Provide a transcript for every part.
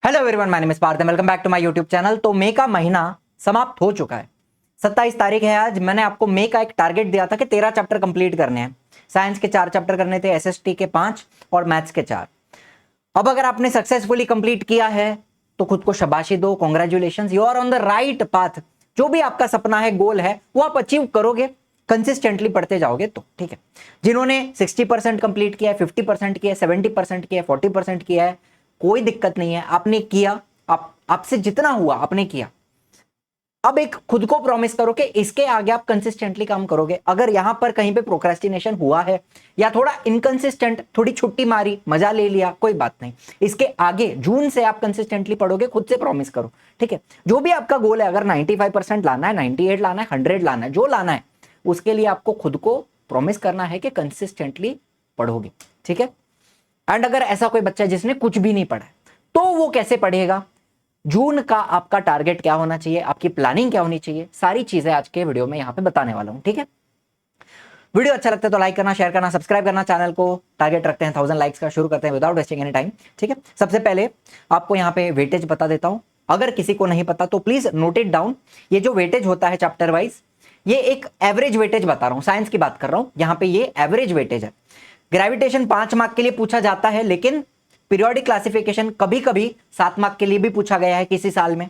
Hello everyone, my name is Parth, welcome back to my YouTube channel. तो मई का महीना समाप्त हो चुका है। 27 तारीख है आज। मैंने आपको मई का एक टारगेट दिया था कि 13 चैप्टर कंप्लीट करने हैं। साइंस के 4 चैप्टर करने थे, एसएसटी के 5 और मैथ्स के 4। अब अगर आपने सक्सेसफुली कंप्लीट किया है तो खुद को शाबाशी दो, congratulations, you are on the right path. जो भी आपका सपना है, गोल है, वो आप अचीव करोगे कंसिस्टेंटली पढ़ते जाओगे तो। ठीक है, जिन्होंने 60% कंप्लीट किया है, 50% किया है, 70% किया है, 40% किया है, कोई दिक्कत नहीं है। आपने किया, आपसे जितना हुआ आपने किया। अब एक खुद को प्रॉमिस करो कि इसके आगे आप कंसिस्टेंटली काम करोगे। अगर यहां पर कहीं पे प्रोक्रेस्टिनेशन हुआ है या थोड़ा इनकंसिस्टेंट, थोड़ी छुट्टी मारी, मजा ले लिया, कोई बात नहीं। इसके आगे जून से आप कंसिस्टेंटली पढ़ोगे, खुद से प्रॉमिस करो। ठीक है, जो भी आपका गोल है, अगर 95% लाना है, 98 लाना है, 100 लाना है, जो लाना है, उसके लिए आपको खुद को प्रॉमिस करना है कि कंसिस्टेंटली पढ़ोगे। ठीक है, एंड अगर ऐसा कोई बच्चा है जिसने कुछ भी नहीं पढ़ा तो वो कैसे पढ़ेगा, जून का आपका टारगेट क्या होना चाहिए, आपकी प्लानिंग क्या होनी चाहिए, सारी चीजें आज के वीडियो में यहां पे बताने वाला हूं। ठीक है, वीडियो अच्छा लगता है तो लाइक करना, शेयर करना, सब्सक्राइब करना। चैनल को टारगेट रखते हैं 1000 लाइक्स का। शुरू करते हैं विदाउट वेस्टिंग एनी टाइम। ठीक है, सबसे पहले आपको यहां पे वेटेज बता देता हूं। अगर किसी को नहीं पता तो प्लीज नोट इट डाउन। ये जो वेटेज होता है चैप्टर वाइज, ये एक एवरेज वेटेज बता रहा हूं, साइंस की बात कर रहा हूं। यहां पे ये एवरेज वेटेज है। ग्रेविटेशन 5 मार्क के लिए पूछा जाता है, लेकिन पीरियोडिक क्लासिफिकेशन कभी कभी 7 मार्क के लिए भी पूछा गया है किसी साल में।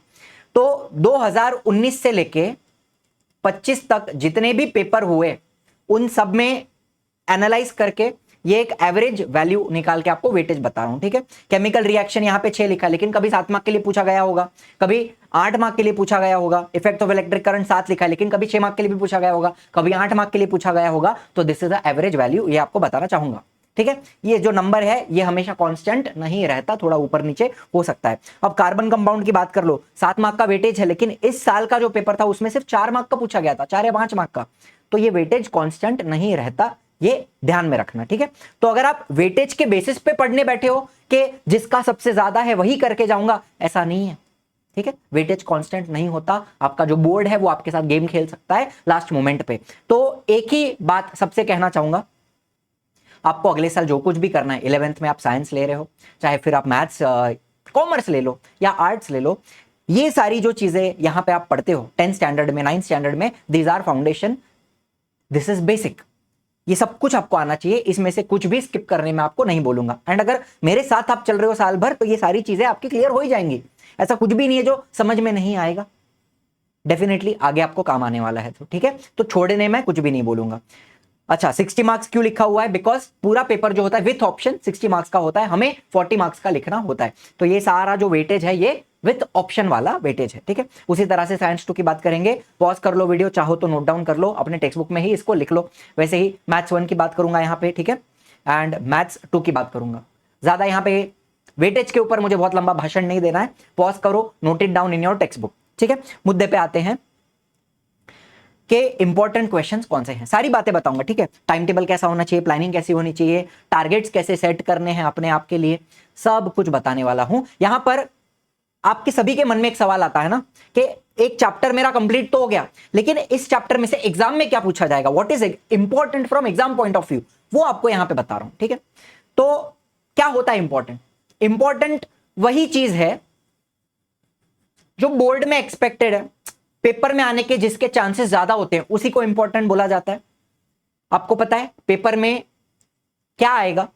तो 2019 से लेके 25 तक जितने भी पेपर हुए उन सब में एनालाइज करके ये एक एवरेज वैल्यू निकाल के आपको वेटेज बता रहा हूं। ठीक है, केमिकल रिएक्शन यहां पे 6 लिखा, लेकिन कभी 7 मार्क के लिए पूछा गया होगा, कभी 8 मार्क के लिए पूछा गया होगा। इफेक्ट ऑफ इलेक्ट्रिक करंट 7 लिखा है, लेकिन कभी 6 मार्क के लिए भी पूछा गया होगा, कभी 8 मार्क के लिए पूछा गया होगा। तो this is the average value, ये आपको बताना चाहूंगा। ठीक है, ये जो नंबर है ये हमेशा कांस्टेंट नहीं रहता, थोड़ा ऊपर नीचे हो सकता है। अब कार्बन कंपाउंड की बात कर लो, 7 मार्क का वेटेज है, लेकिन इस साल का जो पेपर था उसमें सिर्फ 4 मार्क का पूछा गया था, 4 या 5 मार्क का। तो ये वेटेज कांस्टेंट नहीं रहता, ये ध्यान में रखना। ठीक है, तो अगर आप वेटेज के बेसिस पे पढ़ने बैठे हो कि जिसका सबसे ज्यादा है वही करके जाऊंगा, ऐसा नहीं है। ठीक है, वेटेज कांस्टेंट नहीं होता। आपका जो बोर्ड है वो आपके साथ गेम खेल सकता है लास्ट मोमेंट पे। तो एक ही बात सबसे कहना चाहूंगा, आपको अगले साल जो कुछ भी करना है, 11th में आप साइंस ले रहे हो, चाहे फिर आप मैथ्स कॉमर्स ले लो या आर्ट्स ले लो, ये सारी जो चीजें यहां पे आप पढ़ते हो 10th स्टैंडर्ड में, 9th स्टैंडर्ड में, these are foundation, this is basic. ये सब कुछ आपको आना चाहिए, इसमें से कुछ भी स्किप करने में आपको नहीं बोलूंगा। एंड अगर मेरे साथ आप चल रहे हो साल भर तो ये सारी चीजें आपकी क्लियर हो ही जाएंगी। ऐसा कुछ भी नहीं है जो समझ में नहीं आएगा, डेफिनेटली आगे आपको काम आने वाला है। तो ठीक है, तो छोड़ने में कुछ भी नहीं बोलूंगा। अच्छा, 60 मार्क्स क्यों लिखा हुआ है? बिकॉज पूरा पेपर जो होता है विथ ऑप्शन 60 मार्क्स का होता है, हमें 40 मार्क्स का लिखना होता है। तो ये सारा जो वेटेज है ये विथ ऑप्शन वाला वेटेज है। ठीक है, उसी तरह से साइंस 2 की बात करेंगे। पॉज कर लो वीडियो, चाहो तो नोट डाउन कर लो, अपने टेक्स्ट बुक में ही इसको लिख लो। वैसे ही मैथ्स 1 की बात करूंगा यहाँ पे, ठीक है, एंड मैथ्स 2 की बात करूंगा। ज्यादा यहाँ पे वेटेज के ऊपर मुझे बहुत लंबा भाषण नहीं देना है। पॉज करो, note it down in your text book. ठीक है, मुद्दे पे आते हैं कि इंपॉर्टेंट क्वेश्चंस कौन से हैं, सारी बातें बताऊंगा। ठीक है, टाइम टेबल कैसा होना चाहिए, प्लानिंग कैसी होनी चाहिए, टारगेट्स कैसे सेट करने हैं अपने आप के लिए, सब कुछ बताने वाला हूं। यहां पर आपके सभी के मन में एक सवाल आता है ना कि एक चैप्टर मेरा कंप्लीट तो हो गया, लेकिन इस चैप्टर में से एग्जाम में क्या पूछा जाएगा, what is important from exam point of view, वो आपको यहां पे बता रहा हूं। ठीक है, तो क्या होता है इंपॉर्टेंट? इंपॉर्टेंट वही चीज है जो बोर्ड में एक्सपेक्टेड है, पेपर में आने के जिसके चांसेस ज्यादा होते हैं, उसी को इंपॉर्टेंट बोला जाता है। आपको पता है पेपर में क्या आएगा?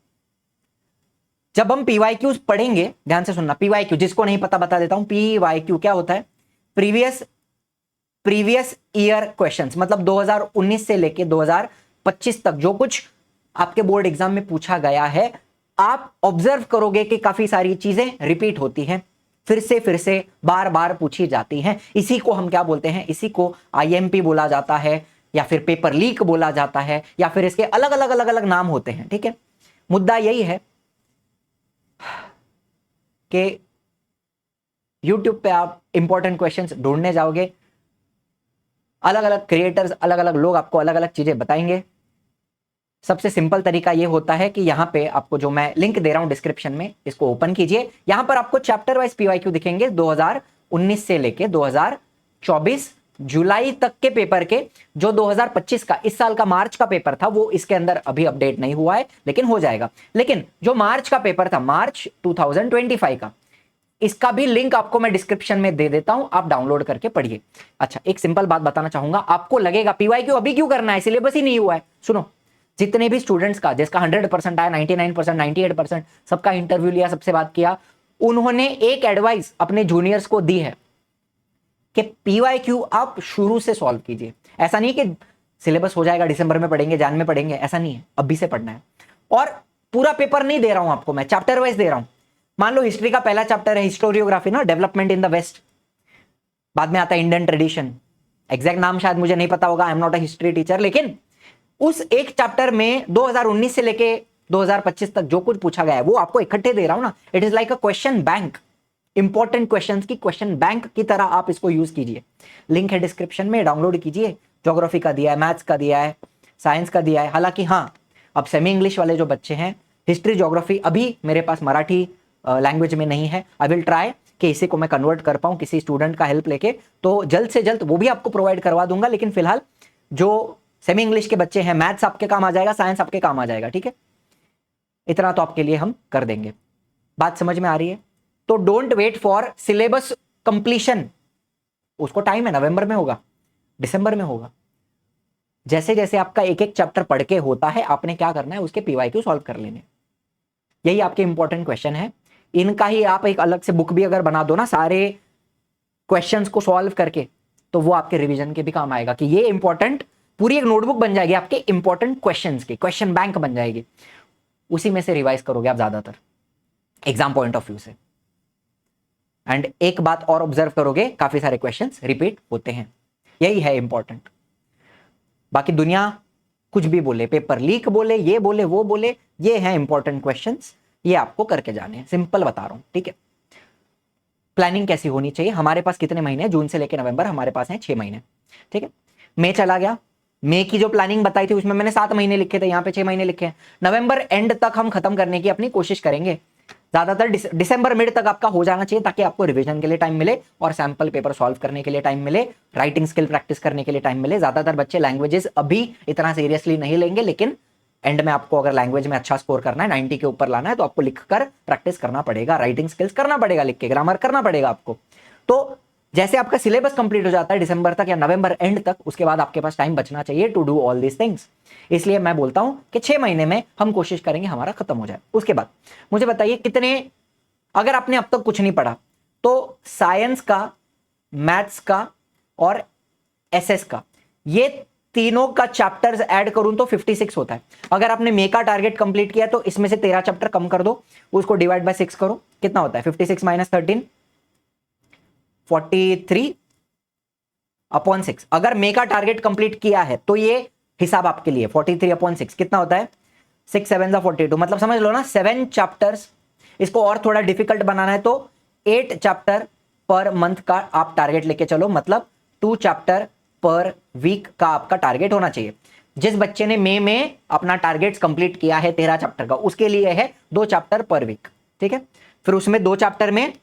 जब हम पीवाईक्यूज पढ़ेंगे, ध्यान से सुनना, पीवाईक्यू जिसको नहीं पता बता देता हूं। पीवाईक्यू क्या होता है? प्रीवियस ईयर क्वेश्चंस, मतलब 2019 से लेके 2025 तक जो कुछ आपके बोर्ड एग्जाम में पूछा गया है, आप ऑब्जर्व करोगे कि काफी सारी चीजें रिपीट होती हैं, फिर से बार बार पूछी जाती हैं। इसी को हम क्या बोलते हैं? इसी को आईएमपी बोला जाता है, या फिर पेपर लीक बोला जाता है, या फिर इसके अलग अलग नाम होते हैं। ठीक है, मुद्दा यही है कि YouTube पे आप इंपॉर्टेंट क्वेश्चंस ढूंढने जाओगे, अलग अलग क्रिएटर्स, अलग अलग लोग आपको अलग अलग चीजें बताएंगे। सबसे सिंपल तरीका ये होता है कि यहां पे आपको जो मैं लिंक दे रहा हूं डिस्क्रिप्शन में, इसको ओपन कीजिए। यहां पर आपको चैप्टर वाइज पीवाईक्यू दिखेंगे 2019 से लेके 2024 जुलाई तक के पेपर के। जो 2025 का, इस साल का मार्च का पेपर था, वो इसके अंदर अभी अपडेट नहीं हुआ है, लेकिन हो जाएगा। लेकिन जो मार्च का पेपर था, मार्च 2025 का, इसका भी लिंक आपको मैं डिस्क्रिप्शन में दे देता हूं, आप डाउनलोड करके पढ़िए। अच्छा, एक सिंपल बात बताना चाहूंगा, आपको लगेगा पीवाईक्यू अभी क्यों करना है, सिलेबस ही नहीं हुआ है। सुनो, जितने भी स्टूडेंट्स का जिसका 100% आया, 99%, 98%, सबका इंटरव्यू लिया, सबसे बात किया, उन्होंने एक एडवाइस अपने जूनियर्स को दी है कि पीवाईक्यू आप शुरू से सॉल्व कीजिए। ऐसा नहीं कि सिलेबस हो जाएगा, दिसंबर में पढ़ेंगे, जान में पढ़ेंगे, ऐसा नहीं है, अभी से पढ़ना है। और पूरा पेपर नहीं दे रहा हूं आपको, मैं चैप्टर वाइज दे रहा हूं। मान लो हिस्ट्री का पहला चैप्टर है हिस्टोरियोग्राफी ना, डेवलपमेंट इन द वेस्ट, बाद में आता है इंडियन ट्रेडिशन, एग्जैक्ट नाम शायद मुझे नहीं पता होगा, I am not a history teacher, लेकिन उस एक चैप्टर में 2019 से लेके 2025 तक जो कुछ पूछा गया है वो आपको इकट्ठे दे रहा हूं ना। It is like a question bank, important questions की क्वेश्चन बैंक की तरह आप इसको यूज कीजिए। लिंक है डिस्क्रिप्शन में, डाउनलोड कीजिए। ज्योग्राफी का दिया है, मैथ्स का दिया है, साइंस का दिया है। हालांकि हाँ, अब सेमी इंग्लिश वाले जो बच्चे हैं, हिस्ट्री ज्योग्राफी अभी मेरे पास मराठी लैंग्वेज में नहीं है। आई विल ट्राई कि इसी को मैं कन्वर्ट कर पाऊं किसी स्टूडेंट का हेल्प लेके, तो जल्द से जल्द वो भी आपको प्रोवाइड करवा दूंगा। लेकिन फिलहाल जो सेमी इंग्लिश के बच्चे हैं, मैथ्स आपके काम आ जाएगा, साइंस आपके काम आ जाएगा, ठीक है। इतना तो आपके लिए हम कर देंगे। बात समझ में आ रही है? तो don't wait for syllabus completion, उसको टाइम है, नवंबर में होगा, दिसंबर में होगा। जैसे जैसे आपका एक एक चैप्टर पढ़ के होता है, आपने क्या करना है, उसके पीवाईक्यू सॉल्व कर लेने। यही आपके इंपॉर्टेंट क्वेश्चन है। इनका ही आप एक अलग से बुक भी अगर बना दो ना, सारे क्वेश्चंस को सॉल्व करके, तो वो आपके रिवीजन के भी काम आएगा। कि ये इंपॉर्टेंट पूरी एक नोटबुक बन जाएगी आपके इंपॉर्टेंट क्वेश्चंस की, क्वेश्चन बैंक बन जाएगी। उसी में से रिवाइज करोगे आप ज्यादातर एग्जाम पॉइंट ऑफ व्यू से। एंड एक बात और ऑब्जर्व करोगे, काफी सारे क्वेश्चंस रिपीट होते हैं, यही है इंपॉर्टेंट। बाकी दुनिया कुछ भी बोले, पेपर लीक बोले, ये बोले, वो बोले, ये है इंपॉर्टेंट क्वेश्चंस, ये आपको करके जाने हैं। सिंपल बता रहा हूं, ठीक है। प्लानिंग कैसी होनी चाहिए, हमारे पास कितने महीने, जून से लेकर नवंबर हमारे पास हैं 6 महीने, ठीक है। मई चला गया, मई की जो प्लानिंग बताई थी उसमें मैंने 7 महीने लिखे थे, यहाँ पे 6 महीने लिखे हैं। नवंबर एंड तक हम खत्म करने की अपनी कोशिश करेंगे, ज्यादातर दिसंबर मिड तक आपका हो जाना चाहिए, ताकि आपको रिवीजन के लिए टाइम मिले और सैंपल पेपर सॉल्व करने के लिए टाइम मिले, राइटिंग स्किल प्रैक्टिस करने के लिए टाइम मिले। ज्यादातर बच्चे लैंग्वेजेस अभी इतना सीरियसली नहीं लेंगे, लेकिन एंड में आपको अगर लैंग्वेज में अच्छा स्कोर करना है, 90 के ऊपर लाना है, तो आपको लिखकर प्रैक्टिस करना पड़ेगा, राइटिंग स्किल्स करना पड़ेगा, लिख के ग्रामर करना पड़ेगा आपको। तो जैसे आपका सिलेबस कंप्लीट हो जाता है दिसंबर तक या नवंबर एंड तक, उसके बाद आपके पास टाइम बचना चाहिए to do all these things. इसलिए मैं बोलता हूं कि 6 महीने में हम कोशिश करेंगे हमारा खत्म हो जाए। उसके बाद मुझे बताइए कितने, अगर आपने अब तक कुछ नहीं पढ़ा, तो साइंस का, मैथ्स का और एसएस का, ये तीनों का चैप्टर्स ऐड करूं तो 56 होता है। अगर आपने मे का टारगेट कंप्लीट किया तो इसमें से 13 चैप्टर कम कर दो, उसको डिवाइड बाय 6 करो, कितना होता है 56 माइनस 13, 43/6। अगर मे का टारगेट कंप्लीट किया है तो ये हिसाब आपके लिए 43/6 कितना होता है, 6 7 42, मतलब समझ लो ना 7 चैप्टर्स। इसको और थोड़ा डिफिकल्ट बनाना है तो 8 चैप्टर पर मंथ का आप टारगेट लेके चलो, मतलब 2 चैप्टर पर वीक का आपका टारगेट होना चाहिए। जिस बच्चे ने मई में अपना टारगेट्स कंप्लीट किया है 13 चैप्टर का, उसके लिए है 2 चैप्टर पर वीक, ठीक है। फिर उसमें 2 चैप्टर में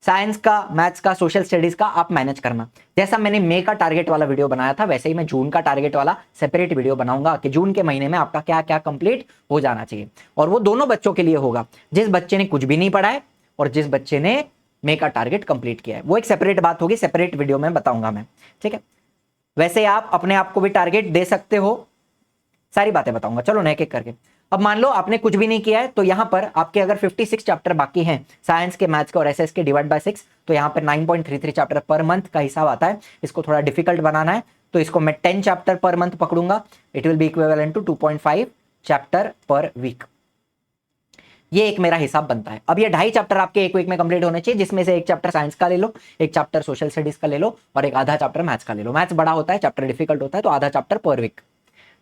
साइंस का, मैथ्स का, सोशल स्टडीज का आप मैनेज करना। जैसा मैंने मई का टारगेट वाला वीडियो बनाया था, वैसे ही मैं जून का टारगेट वाला सेपरेट वीडियो बनाऊंगा कि जून के महीने में आपका क्या क्या कंप्लीट हो जाना चाहिए। और वो दोनों बच्चों के लिए होगा, जिस बच्चे ने कुछ भी नहीं पढ़ा है और जिस बच्चे ने मई का टारगेट कंप्लीट किया है। वो एक सेपरेट बात होगी, सेपरेट वीडियो में बताऊंगा मैं, ठीक है। वैसे आप अपने आप को भी टारगेट दे सकते हो, सारी बातें बताऊंगा। चलो एक एक करके। अब मान लो आपने कुछ भी नहीं किया है, तो यहां पर आपके अगर 56 चैप्टर बाकी हैं साइंस के, मैथ्स के और एसएस के, डिवाइड बाय 6, तो यहां पर 9.33 चैप्टर पर मंथ का हिसाब आता है। इसको थोड़ा डिफिकल्ट बनाना है तो इसको मैं 10 चैप्टर पर मंथ पकड़ूंगा। It will be equivalent to 2.5 chapter per week. ये एक मेरा हिसाब बनता है। अब ये 2.5 चैप्टर आपके एक वीक में कंप्लीट होने चाहिए, जिसमें से एक चैप्टर साइंस का ले लो, एक चैप्टर सोशल स्टडीज का ले लो और एक आधा चैप्टर मैथ्स का ले लो। मैथ्स बड़ा होता है, चैप्टर डिफिकल्ट होता है, तो आधा चैप्टर पर वीक,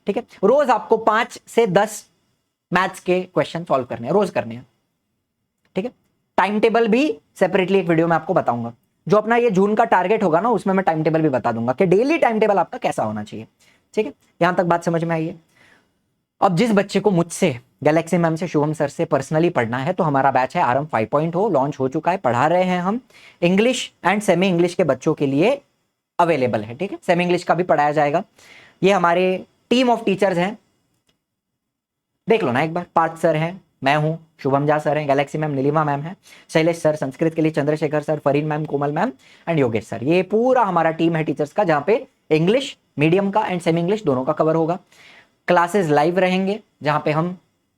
ठीक है। रोज आपको 5 से 10 मैथ्स के क्वेश्चन सॉल्व करने हैं, रोज करने हैं, ठीक है। टाइम टेबल भी सेपरेटली एक वीडियो में आपको बताऊंगा। जो अपना ये जून का टारगेट होगा ना, उसमें मैं टाइम टेबल भी बता दूंगा कि डेली टाइम टेबल आपका कैसा होना चाहिए, ठीक है। यहां तक बात समझ में आई है। अब जिस बच्चे को मुझसे, गैलेक्सी मैम से, शुभम सर से पर्सनली पढ़ना है, तो हमारा बैच है आरएम 5.0 लॉन्च हो चुका है, पढ़ा रहे हैं हम। इंग्लिश एंड सेमी इंग्लिश के बच्चों के लिए अवेलेबल है, ठीक है। सेमी इंग्लिश का भी पढ़ाया जाएगा। ये हमारे टीम ऑफ टीचर्स हैं, देख लो ना एक बार। पार्थ सर हैं, मैं हूं, शुभम झा सर हैं, गैलेक्सी मैम नीलिमा मैम है, शैलेश सर संस्कृत के लिए, Chandrashekhar sir, Farheen ma'am, Komal ma'am and Yogesh sir. ये पूरा हमारा टीम है टीचर्स का, जहाँ पे इंग्लिश मीडियम का एंड सेमी इंग्लिश दोनों का कवर होगा। क्लासेस लाइव रहेंगे, जहाँ पे हम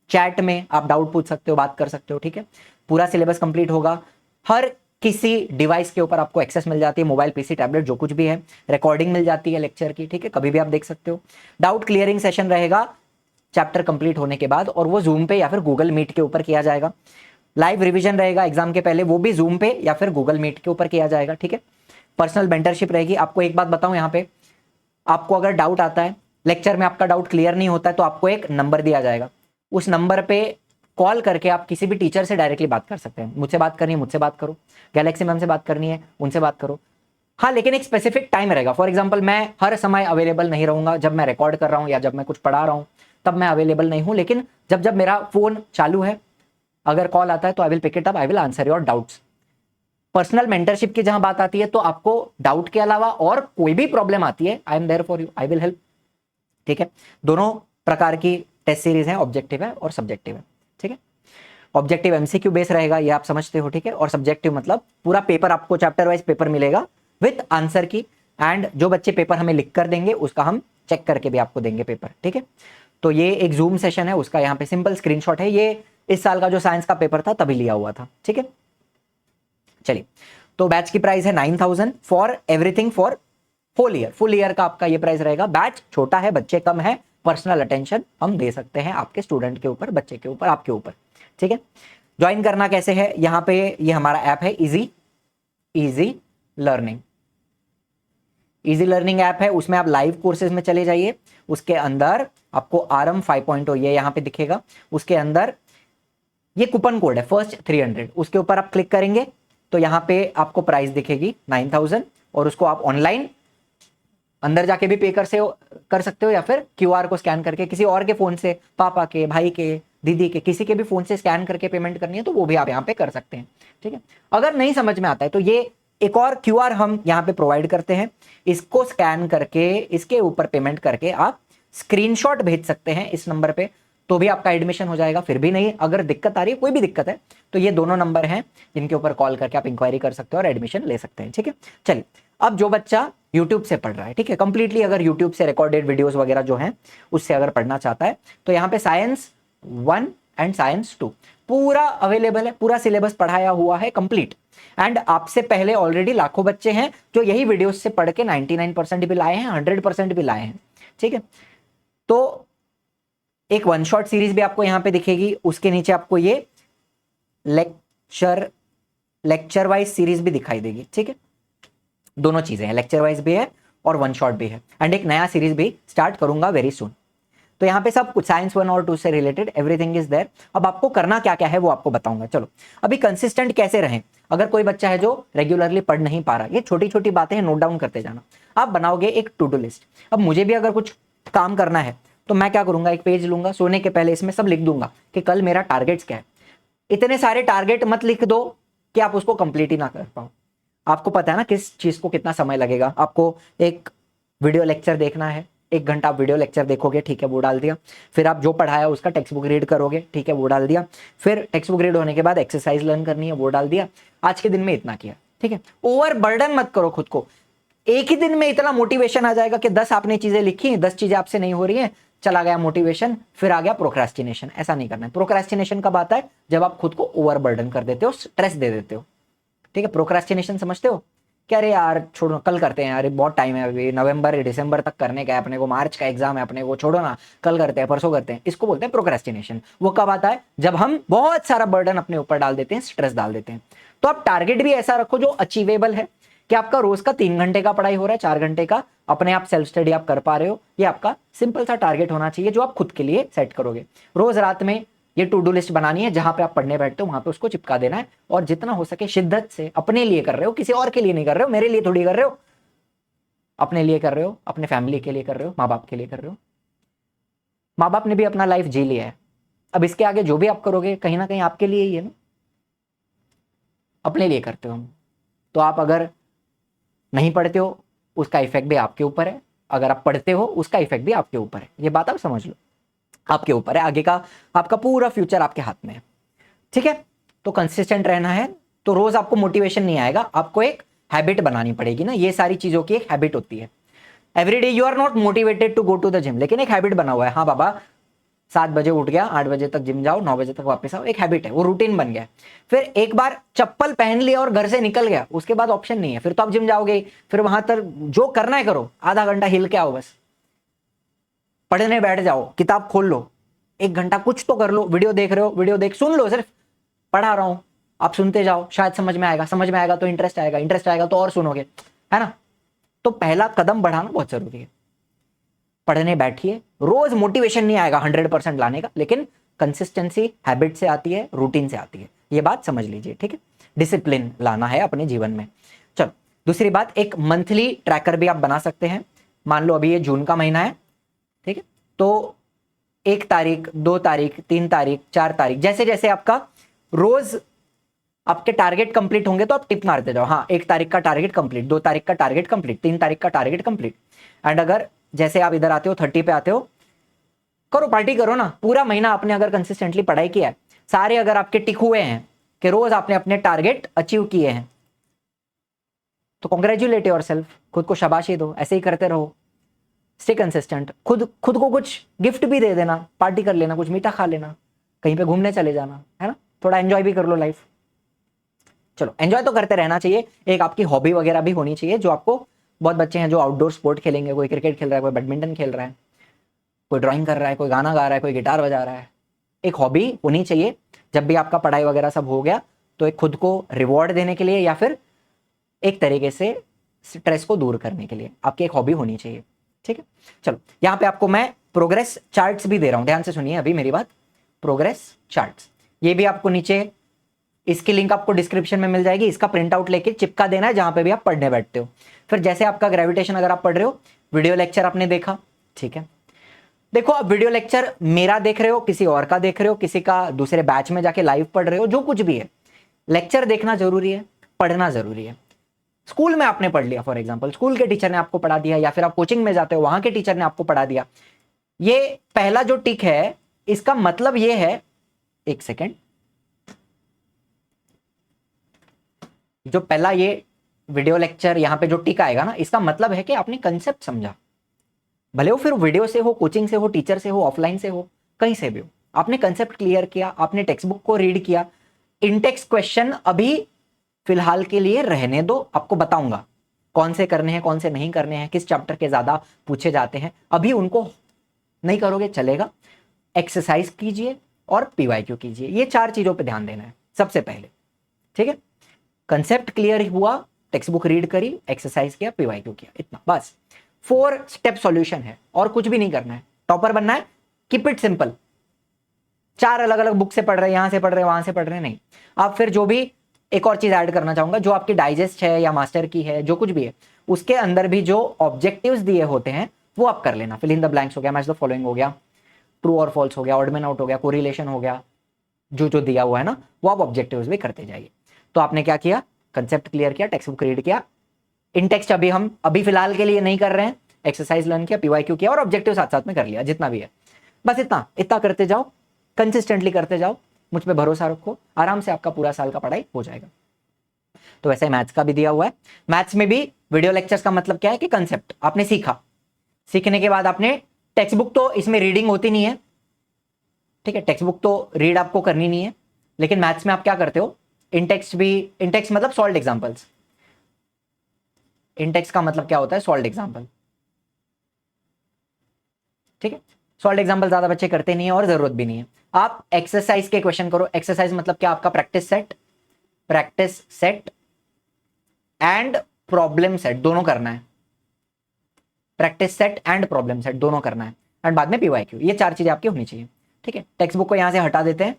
चैट में आप डाउट पूछ सकते हो, बात कर सकते हो, ठीक है। पूरा सिलेबस कंप्लीट होगा, हर किसी डिवाइस के ऊपर आपको एक्सेस मिल जाती है, मोबाइल, पीसी, टैबलेट, जो कुछ भी है। रिकॉर्डिंग मिल जाती है लेक्चर की, ठीक है, कभी भी आप देख सकते हो। डाउट क्लियरिंग सेशन रहेगा चैप्टर कंप्लीट होने के बाद, और वो जूम पे या फिर गूगल मीट के ऊपर किया जाएगा। लाइव रिवीजन रहेगा एग्जाम के पहले, वो भी जूम पे या फिर गूगल मीट के ऊपर किया जाएगा, ठीक है। पर्सनल मेंटरशिप रहेगी। आपको एक बात बताऊं, यहाँ पे आपको अगर डाउट आता है, लेक्चर में आपका डाउट क्लियर नहीं होता है, तो आपको एक नंबर दिया जाएगा, उस नंबर पे कॉल करके आप किसी भी टीचर से डायरेक्टली बात कर सकते हैं। मुझसे बात करनी है, मुझसे बात करो, गैलेक्सी मैम से बात करनी है, उनसे बात करो। हाँ, लेकिन एक स्पेसिफिक टाइम रहेगा। फॉर एग्जांपल, मैं हर समय अवेलेबल नहीं रहूंगा, जब मैं रिकॉर्ड कर रहा हूँ या जब मैं कुछ पढ़ा रहा हूँ तब मैं अवेलेबल नहीं हूँ, लेकिन जब जब मेरा फोन चालू है, अगर कॉल आता है तो I will pick it up, I will answer your doubts. Personal mentorship की जहां बात आती है, तो आपको डाउट के अलावा और कोई भी प्रॉब्लम आती है, I am there for you, I will help, ठीक है। दोनों प्रकार की टेस्ट सीरीज है, ऑब्जेक्टिव है और सब्जेक्टिव है, ठीक है। ऑब्जेक्टिव एमसीक्यू बेस रहेगा, ये आप समझते हो, ठीक है। और सब्जेक्टिव मतलब पूरा पेपर, आपको चैप्टर वाइज पेपर मिलेगा विथ आंसर की, एंड जो बच्चे पेपर हमें लिख कर देंगे उसका हम चेक करके भी आपको देंगे पेपर, ठीक है। तो ये एक जूम सेशन है, उसका यहाँ पे सिंपल स्क्रीनशॉट है, ये इस साल का जो साइंस का पेपर था तभी लिया हुआ था, ठीक है। चलिए, तो बैच की प्राइस है 9000 for everything for whole year. Full year का आपका ये प्राइस रहेगा। बैच छोटा है, बच्चे कम है, पर्सनल अटेंशन हम दे सकते हैं आपके स्टूडेंट के ऊपर, बच्चे के ऊपर, आपके ऊपर, ठीक है। ज्वाइन करना कैसे है, यहाँ पे ये हमारा ऐप है easy learning. Easy learning app है, उसमें आप लाइव कोर्सेज में चले जाइए, उसके अंदर आपको आरएम 5.0 ये यहाँ पे दिखेगा, उसके अंदर ये कूपन कोड है फर्स्ट 300, उसके ऊपर आप क्लिक करेंगे तो यहाँ पे आपको प्राइस दिखेगी 9000, और उसको आप ऑनलाइन अंदर जाके भी पे कर सकते हो, या फिर क्यूआर को स्कैन करके किसी और के फोन से, पापा के, भाई के, दीदी के, किसी के भी फोन से स्कैन करके पेमेंट करनी है तो वो भी आप यहाँ पे कर सकते हैं, ठीक है। अगर नहीं समझ में आता है तो ये एक और क्यूआर हम यहाँ पे प्रोवाइड करते हैं, इसको स्कैन करके इसके ऊपर पेमेंट करके आप स्क्रीनशॉट भेज सकते हैं इस नंबर पे, तो भी आपका एडमिशन हो जाएगा। फिर भी नहीं, अगर दिक्कत आ रही है, कोई भी दिक्कत है, तो ये दोनों नंबर हैं जिनके ऊपर कॉल करके आप इंक्वायरी कर सकते हो और एडमिशन ले सकते हैं, ठीक है। चलिए, अब जो बच्चा यूट्यूब से पढ़ रहा है, ठीक है, कंप्लीटली अगर यूट्यूब से रिकॉर्डेड वीडियोस वगैरह जो हैं उससे अगर पढ़ना चाहता है, तो यहाँ पे साइंस 1 एंड साइंस 2 पूरा अवेलेबल है, पूरा सिलेबस पढ़ाया हुआ है कंप्लीट। एंड आपसे पहले ऑलरेडी लाखों बच्चे हैं जो यही वीडियोस से पढ़ के 99% भी लाए हैं, 100% भी लाए हैं, ठीक है। तो एक वन शॉट सीरीज भी आपको यहां पे दिखेगी, उसके नीचे आपको ये लेक्चर वाइज सीरीज भी दिखाई देगी, ठीक है। दोनों चीजें हैं, लेक्चर वाइज भी है और वन शॉट भी है, एंड एक नया सीरीज भी स्टार्ट करूंगा वेरी सुन। तो यहाँ पे सब कुछ साइंस 1 और 2 से रिलेटेड एवरीथिंग इज देयर। अब आपको करना क्या क्या है वो आपको बताऊंगा। चलो, अभी कंसिस्टेंट कैसे रहें, अगर कोई बच्चा है जो रेगुलरली पढ़ नहीं पा रहा, ये छोटी छोटी बातें हैं, नोट डाउन करते जाना। आप बनाओगे एक टू डू लिस्ट। अब मुझे भी अगर कुछ काम करना है तो मैं क्या करूंगा, एक पेज लूंगा, सोने के पहले इसमें सब लिख दूंगा कि कल मेरा टारगेट्स क्या है। इतने सारे टारगेट मत लिख दो कि आप उसको कंप्लीट ही ना कर पाओ। आपको पता है ना किस चीज को कितना समय लगेगा। आपको एक वीडियो लेक्चर देखना है, 1 घंटा आप वीडियो लेक्चर देखोगे, ठीक है, वो डाल दिया। फिर आप जो पढ़ाया उसका टेक्स्ट बुक रीड करोगे, ठीक है, वो डाल दिया। फिर टेक्स्ट बुक रीड होने के बाद एक्सरसाइज लर्न करनी है, वो डाल दिया। आज के दिन में इतना किया, ठीक है। ओवर बर्डन मत करो खुद को। एक ही दिन में इतना मोटिवेशन आ जाएगा कि 10 आपने चीजें लिखी, 10 चीजें आपसे नहीं हो रही हैं, चला गया मोटिवेशन, फिर आ गया प्रोक्रेस्टिनेशन। ऐसा नहीं करना है। प्रोक्रेस्टिनेशन कब आता है, जब आप खुद को ओवर बर्डन कर देते हो, स्ट्रेस दे देते हो, ठीक है। प्रोक्रेस्टिनेशन समझते हो, क्या अरे यार छोड़ो, कल करते हैं, अरे बहुत टाइम है, अभी नवंबर दिसंबर तक करने का है अपने को, मार्च का एग्जाम है अपने को, छोड़ो ना, कल करते हैं, परसों करते हैं। इसको बोलते हैं प्रोक्रेस्टिनेशन। वो कब आता है, जब हम बहुत सारा बर्डन अपने ऊपर डाल देते हैं, स्ट्रेस डाल देते हैं। तो आप टारगेट भी ऐसा रखो जो अचीवेबल है, कि आपका रोज का 3 घंटे का पढ़ाई हो रहा है, 4 घंटे का अपने आप सेल्फ स्टडी आप कर पा रहे हो। ये आपका सिंपल सा टारगेट होना चाहिए जो आप खुद के लिए सेट करोगे। रोज रात में ये टू डू लिस्ट बनानी है, जहां पे आप पढ़ने बैठते हो वहां पे उसको चिपका देना है, और जितना हो सके शिद्दत से अपने लिए कर रहे हो, किसी और के लिए नहीं कर रहे हो, मेरे लिए थोड़ी कर रहे हो, अपने लिए कर रहे हो, अपने फैमिली के लिए कर रहे हो, माँ बाप के लिए कर रहे हो। माँ बाप ने भी अपना लाइफ जी लिया है, अब इसके आगे जो भी आप करोगे कहीं ना कहीं आपके लिए ही है ना, अपने लिए करते हो हम। तो आप अगर नहीं पढ़ते हो उसका इफेक्ट भी आपके ऊपर है, अगर आप पढ़ते हो उसका इफेक्ट भी आपके ऊपर है। ये बात आप समझ लो, आपके ऊपर है, आगे का आपका पूरा फ्यूचर आपके हाथ में है। ठीक है, तो कंसिस्टेंट रहना है। तो रोज आपको मोटिवेशन नहीं आएगा, आपको एक हैबिट बनानी पड़ेगी ना, ये सारी चीजों की एक हैबिट होती है। Every day you are not motivated to go to the gym, लेकिन एक हैबिट बना हुआ है, हाँ बाबा 7 बजे उठ गया, 8 बजे तक जिम जाओ, 9 बजे तक वापस आओ, एक हैबिट है, वो रूटीन बन गया। फिर एक बार चप्पल पहन लिया और घर से निकल गया, उसके बाद ऑप्शन नहीं है, फिर तो आप जिम जाओगे, फिर वहां तक जो करना है करो, आधा घंटा हिल के आओ, बस पढ़ने बैठ जाओ, किताब खोल लो, 1 घंटा कुछ तो कर लो, वीडियो देख रहे हो, वीडियो देख, सुन लो, सिर्फ पढ़ा रहा हूं, आप सुनते जाओ, शायद समझ में आएगा, समझ में आएगा तो इंटरेस्ट आएगा, इंटरेस्ट आएगा तो और सुनोगे, है ना। तो पहला कदम बढ़ाना बहुत जरूरी है। पढ़ने बैठिए, रोज मोटिवेशन नहीं आएगा 100% लाने का, लेकिन कंसिस्टेंसी हैबिट से आती है, रूटीन से आती है, ये बात समझ लीजिए, ठीक है। डिसिप्लिन लाना है अपने जीवन में। चलो दूसरी बात, एक मंथली ट्रैकर भी आप बना सकते हैं। मान लो अभी ये जून का महीना है, ठीक है, तो 1 तारीख, 2 तारीख, 3 तारीख, 4 तारीख, जैसे जैसे आपका रोज आपके टारगेट कंप्लीट होंगे तो आप टिक मारते जाओ, हाँ 1 तारीख का टारगेट कंप्लीट, 2 तारीख का टारगेट कंप्लीट, 3 तारीख का टारगेट कंप्लीट। एंड अगर जैसे आप इधर आते हो 30 पे आते हो, करो पार्टी करो ना, पूरा महीना आपने अगर कंसिस्टेंटली पढ़ाई किया है, सारे अगर आपके टिक हुए हैं कि रोज आपने अपने टारगेट अचीव किए हैं, तो कॉन्ग्रेचुलेट योरसेल्फ, खुद को शाबाशी दो, ऐसे ही करते रहो, स्टे कंसिस्टेंट। खुद को कुछ गिफ्ट भी दे देना, पार्टी कर लेना, कुछ मीठा खा लेना, कहीं पे घूमने चले जाना, है ना, थोड़ा एंजॉय भी कर लो लाइफ। चलो एंजॉय तो करते रहना चाहिए, एक आपकी हॉबी वगैरह भी होनी चाहिए, जो आपको, बहुत बच्चे हैं जो आउटडोर स्पोर्ट खेलेंगे, कोई क्रिकेट खेल रहा है, कोई बैडमिंटन खेल रहा है, कोई ड्राइंग कर रहा है, कोई गाना गा रहा है, कोई गिटार बजा रहा है, एक हॉबी होनी चाहिए। जब भी आपका पढ़ाई वगैरह सब हो गया तो एक खुद को रिवॉर्ड देने के लिए या फिर एक तरीके से स्ट्रेस को दूर करने के लिए आपकी एक हॉबी होनी चाहिए, ठीक है। चलो यहाँ पे आपको मैं प्रोग्रेस चार्ट्स भी दे रहा हूँ, ध्यान से सुनिए अभी मेरी बात। प्रोग्रेस चार्ट्स, ये भी आपको नीचे, इसकी लिंक आपको डिस्क्रिप्शन में मिल जाएगी, इसका प्रिंट आउट लेके चिपका देना है जहां पे भी आप पढ़ने बैठते हो। फिर जैसे आपका ग्रेविटेशन अगर आप पढ़ रहे हो, वीडियो लेक्चर आपने देखा, ठीक है, देखो आप वीडियो लेक्चर मेरा देख रहे हो, किसी और का देख रहे हो, किसी का दूसरे बैच में जाके लाइव पढ़ रहे हो, जो कुछ भी है, लेक्चर देखना जरूरी है, पढ़ना जरूरी है। स्कूल में आपने पढ़ लिया, फॉर एग्जाम्पल स्कूल के टीचर ने आपको पढ़ा दिया, या फिर आप कोचिंग में जाते हो वहां के टीचर ने आपको पढ़ा दिया, ये पहला जो टिक है, इसका मतलब ये है, एक सेकेंड, जो पहला ये वीडियो लेक्चर यहां पे जो टिक आएगा ना, इसका मतलब है कि आपने कंसेप्ट समझा, भले वो फिर वीडियो से हो, कोचिंग से हो, टीचर से हो, ऑफलाइन से हो, कहीं से भी हो, आपने कंसेप्ट क्लियर किया, आपने टेक्स्ट बुक को रीड किया। इनटेक्स्ट क्वेश्चन अभी फिलहाल के लिए रहने दो, आपको बताऊंगा कौन से करने हैं, कौन से नहीं करने हैं, किस चैप्टर के ज्यादा पूछे जाते हैं, अभी उनको नहीं करोगे चलेगा। एक्सरसाइज कीजिए और पीवाईक्यू कीजिए, ये 4 चीजों पे ध्यान देना है सबसे पहले, ठीक है। कंसेप्ट क्लियर हुआ, टेक्स्ट बुक रीड करी, एक्सरसाइज किया, पीवाईक्यू किया, इतना बस। 4 स्टेप सॉल्यूशन है और कुछ भी नहीं करना है। टॉपर बनना है, कीप इट सिंपल। 4 अलग अलग बुक से पढ़ रहे हैं, यहां से पढ़ रहे हैं, वहां से पढ़ रहे हैं, नहीं। आप फिर जो भी एक और चीज ऐड करना चाहूंगा, जो आपकी डाइजेस्ट है या मास्टर की है, जो कुछ भी है, उसके अंदर भी जो ऑब्जेक्टिव्स दिए होते हैं वो आप कर लेना। फिल इन द ब्लैंक्स हो गया, मैच द फॉलोइंग हो गया, ट्रू और फॉल्स हो गया, ऑड मैन आउट हो गया, कोरिलेशन हो गया, जो जो दिया हुआ है ना, वो आप ऑब्जेक्टिव्स भी करते जाइए। तो आपने क्या किया, कंसेप्ट क्लियर किया, टेक्स्ट बुक रीड किया, इन टेक्स्ट हम अभी फिलहाल के लिए नहीं कर रहे हैं, एक्सरसाइज लर्न किया, पीवाईक्यू किया और ऑब्जेक्टिव साथ साथ में कर लिया, जितना भी है, बस इतना इतना करते जाओ, कंसिस्टेंटली करते जाओ, मुझ पे भरोसा रखो, आराम से आपका पूरा साल का पढ़ाई हो जाएगा। तो वैसे मैथ्स का भी दिया हुआ है। मैथ्स में भी वीडियो लेक्चर्स का मतलब क्या है कि कंसेप्ट आपने सीखा, सीखने के बाद आपने, टेक्स्ट बुक तो इसमें रीडिंग होती नहीं है, ठीक है, टेक्स्ट बुक तो रीड आपको करनी नहीं है, लेकिन मैथ्स में आप क्या करते हो, इंटेक्स्ट भी, इंटेक्स्ट मतलब सॉल्व्ड एग्जांपल्स, इंटेक्स्ट का मतलब क्या होता है, सॉल्व्ड एग्जांपल, ठीक है। सॉल्व्ड एग्जांपल ज्यादा बच्चे करते नहीं है और जरूरत भी नहीं है। आप एक्सरसाइज के क्वेश्चन करो, एक्सरसाइज मतलब क्या, आपका practice set and problem set दोनों करना है, practice set and problem set दोनों करना है, एंड बाद में पीवाईक्यू, ये 4 चीजें आपकी होनी चाहिए, ठीक है। टेक्स्ट बुक को यहां से हटा देते हैं,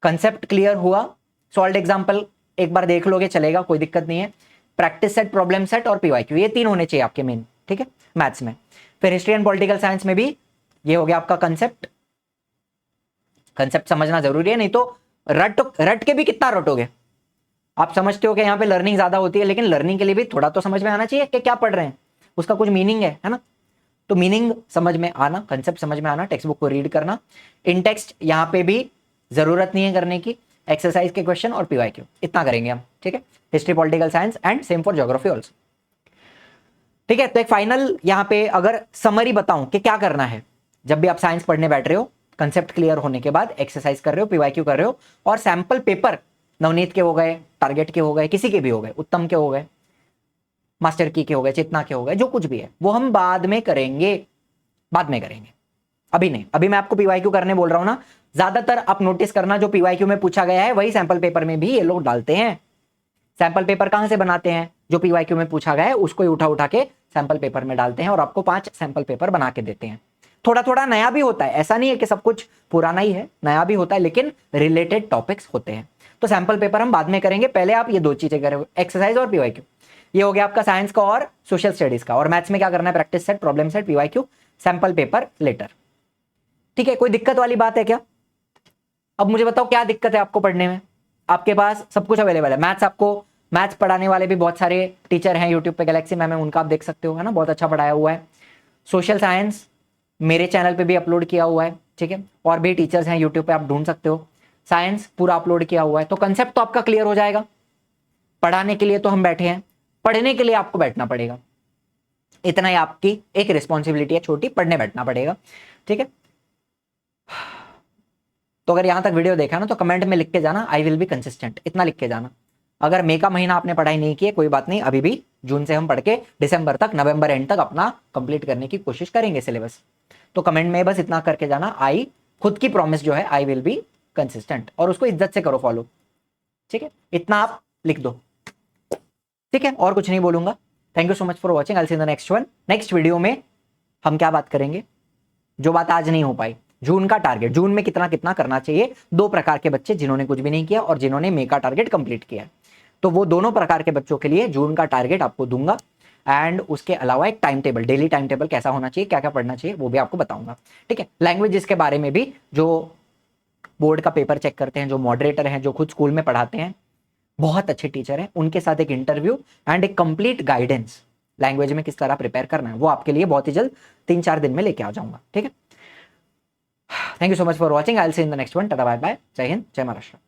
कंसेप्ट क्लियर हुआ, सॉल्व्ड एग्जांपल एक बार देख लोगे चलेगा, कोई दिक्कत नहीं है, प्रैक्टिस सेट, प्रॉब्लम सेट और पीवाईक्यू, ये 3 होने चाहिए आपके मेन, ठीक है, मैथ्स में। फिर हिस्ट्री एंड पॉलिटिकल साइंस में भी ये हो गया आपका कंसेप्ट, कंसेप्ट समझना जरूरी है, नहीं तो रट के भी कितना रटोगे। आप समझते हो कि यहाँ पे लर्निंग ज्यादा होती है, लेकिन लर्निंग के लिए भी थोड़ा तो समझ में आना चाहिए कि क्या पढ़ रहे हैं, उसका कुछ मीनिंग है ना। तो मीनिंग समझ में आना, कंसेप्ट समझ में आना, टेक्स्ट बुक को रीड करना, इन टेक्स्ट यहाँ पे भी जरूरत नहीं है करने की, एक्सरसाइज के क्वेश्चन और पीवाईक्यू, इतना करेंगे हम, ठीक है। History, political science and same for geography also, ठीक है। तो एक फाइनल यहाँ पे अगर समरी बताऊं कि क्या करना है जब भी आप साइंस पढ़ने बैठ रहे हो, कंसेप्ट क्लियर होने के बाद एक्सरसाइज कर रहे हो, पीवाईक्यू कर रहे हो, और सैंपल पेपर नवनीत के हो गए, टारगेट के हो गए, किसी के भी हो गए, उत्तम के हो गए, मास्टर की के हो गए, चेतना के हो गए, जो कुछ भी है वो हम बाद में करेंगे, बाद में करेंगे, अभी नहीं। अभी मैं आपको पीवाईक्यू करने बोल रहा हूं ना। ज्यादातर आप नोटिस करना जो पीवाईक्यू में पूछा गया है वही सैंपल पेपर में भी ये लोग डालते हैं। सैंपल पेपर कहां से बनाते हैं? जो पीवाईक्यू में पूछा गया है उसको ही उठा उठा के सैंपल पेपर में डालते हैं और आपको 5 सैंपल पेपर बना के देते हैं। थोड़ा थोड़ा नया भी होता है, ऐसा नहीं है कि सब कुछ पुराना ही है, नया भी होता है, लेकिन रिलेटेड टॉपिक्स होते हैं। तो सैंपल पेपर हम बाद में करेंगे, पहले आप ये 2 चीजें करें, एक्सरसाइज और पीवाईक्यू। ये हो गया आपका साइंस का और सोशल स्टडीज का। और मैथ्स में क्या करना है? Practice set, problem set, PYQ, sample paper letter, ठीक है। कोई दिक्कत वाली बात है क्या? अब मुझे बताओ क्या दिक्कत है आपको पढ़ने में? आपके पास सब कुछ अवेलेबल है। मैथ्स, आपको मैथ्स पढ़ाने वाले भी बहुत सारे टीचर हैं यूट्यूब पे, गैलेक्सी मैम है, उनका आप देख सकते हो, है ना, बहुत अच्छा पढ़ाया हुआ है। सोशल साइंस मेरे चैनल पे भी अपलोड किया हुआ है, ठीक है, और भी टीचर्स हैं यूट्यूब पे, आप ढूंढ सकते हो। साइंस पूरा अपलोड किया हुआ है, तो कंसेप्ट तो आपका क्लियर हो जाएगा। पढ़ाने के लिए तो हम बैठे हैं, पढ़ने के लिए आपको बैठना पड़ेगा, इतना ही आपकी एक रिस्पॉन्सिबिलिटी है छोटी, पढ़ने बैठना पड़ेगा, ठीक है। तो अगर यहां तक वीडियो देखा ना तो कमेंट में लिख के जाना, आई विल बी कंसिस्टेंट, इतना लिख के जाना। अगर मई का महीना आपने पढ़ाई नहीं की है कोई बात नहीं, अभी भी जून से हम पढ़ के दिसंबर तक, नवंबर एंड तक अपना कंप्लीट करने की कोशिश करेंगे सिलेबस। तो कमेंट में बस इतना करके जाना, आई, खुद की प्रॉमिस जो है, आई विल बी कंसिस्टेंट, और उसको इज्जत से करो फॉलो, ठीक है, इतना आप लिख दो, ठीक है, और कुछ नहीं बोलूंगा। Thank you so much for watching, I will see in the next one. Next video में हम क्या बात करेंगे, जो बात आज नहीं हो पाई, जून का टारगेट, जून में कितना कितना करना चाहिए। 2 प्रकार के बच्चे, जिन्होंने कुछ भी नहीं किया और जिन्होंने मई का टारगेट कंप्लीट किया, तो वो दोनों प्रकार के बच्चों के लिए जून का टारगेट आपको दूंगा। एंड उसके अलावा एक time table, daily time table कैसा होना चाहिए, क्या क्या पढ़ना चाहिए, वो भी आपको बताऊंगा, ठीक है। लैंग्वेजेस के बारे में भी, जो बोर्ड का पेपर चेक करते हैं, जो मॉडरेटर हैं, जो खुद स्कूल में पढ़ाते हैं, बहुत अच्छे टीचर हैं, उनके साथ एक इंटरव्यू एंड एक कंप्लीट गाइडेंस, लैंग्वेज में किस तरह प्रिपेयर करना है, वो आपके लिए बहुत ही जल्द 3-4 दिन में लेके आ जाऊंगा, ठीक है। Thank you so much for watching, I will see in the next one. Tata bye bye, जय हिंद, जय महाराष्ट्र।